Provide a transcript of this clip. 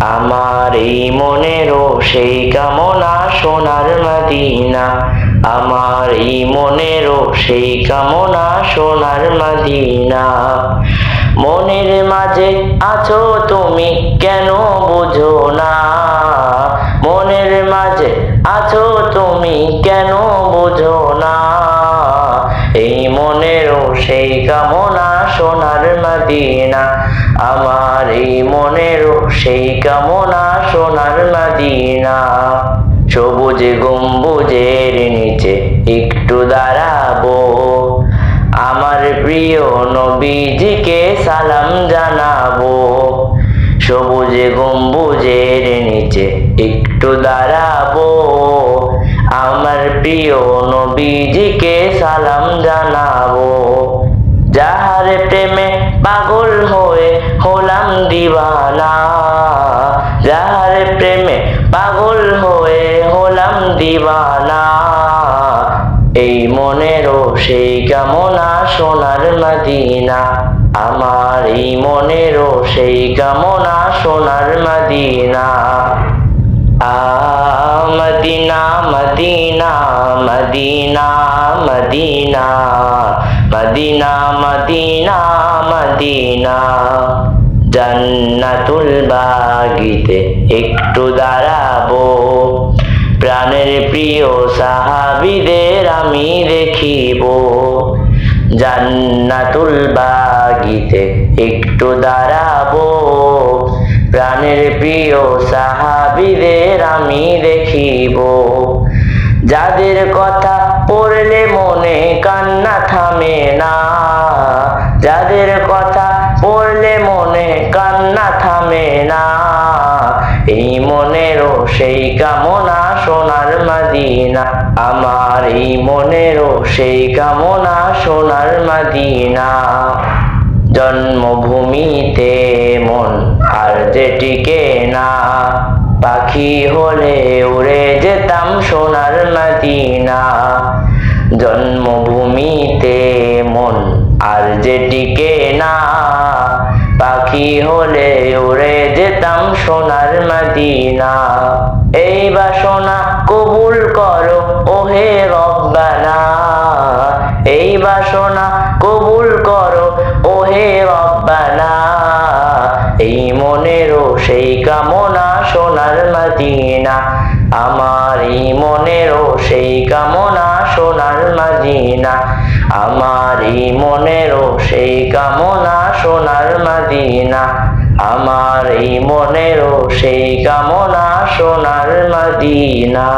আমার এই মনেরও সেই কামনা সোনার মদিনা, আমার এই মনেরও সেই কামনা সোনার মদিনা। মনের মাঝে আছো তুমি কেন বুঝো না, মনের মাঝে আছো তুমি কেন বুঝো না। এই মনেরও সেই কামনা সোনার মদিনা, আমার এই মনেরও সেই কামনা সোনার মদিনা। সবুজ গম্বুজের নিচে একটু দাঁড়াবো, আমার প্রিয় নবীজিকে সালাম জানাবো। সবুজ গম্বুজের নিচে একটু দাঁড়াবো, আমার প্রিয় নবীজিকে সালাম জানাবো। যাহার প্রেমে পাগল হয়ে হলাম দিওয়ানা, যাহার প্রেমে পাগল হয়ে হলাম দিওয়ানা। এই মনেরও সেই কামনা সোনার মদিনা, আমার এই মনেরও সেই কামনা সোনার Medina. Medina Medina Medina Medina Medina Medina Medina. জান্নাতুল বাগিতে একটু দাঁড়াবো, প্রাণের প্রিয় সাহাবীদের আমি দেখিব। জান্নাতুল বাগিতে একটু দাঁড়াবো, প্রাণের প্রিয় সাহাবীদের আমি দেখিব। যাদের কথা পড়লে মনে কান্না থামে না, যাদের কথা পড়লে মনে কান্না থামে না। এই মনেরও সেই কামনা সোনার মদিনা, আমার এই মনেরও সেই কামনা সোনার মদিনা। জন্মভূমিতে মন আর যে টিকে না, পাখি হলে উড়ে যেতাম সোনার মদিনা। জন্মভূমিতে মন আর যে টিকে না, পাখি হলে উড়ে যেতাম সোনার মদিনা। এই বাসনা কবুল করো ওহে রব্বানা, এই বাসনা কবুল করো ওহে রব্বানা। এই মনেরও সেই কামনা সোনার মদিনা, আমার এই মনেরও সেই কামনা সোনার মদিনা, আমার এই মনেরও সেই কামনা সোনার মদিনা, আমার এই মনেরও সেই কামনা সোনার মদিনা।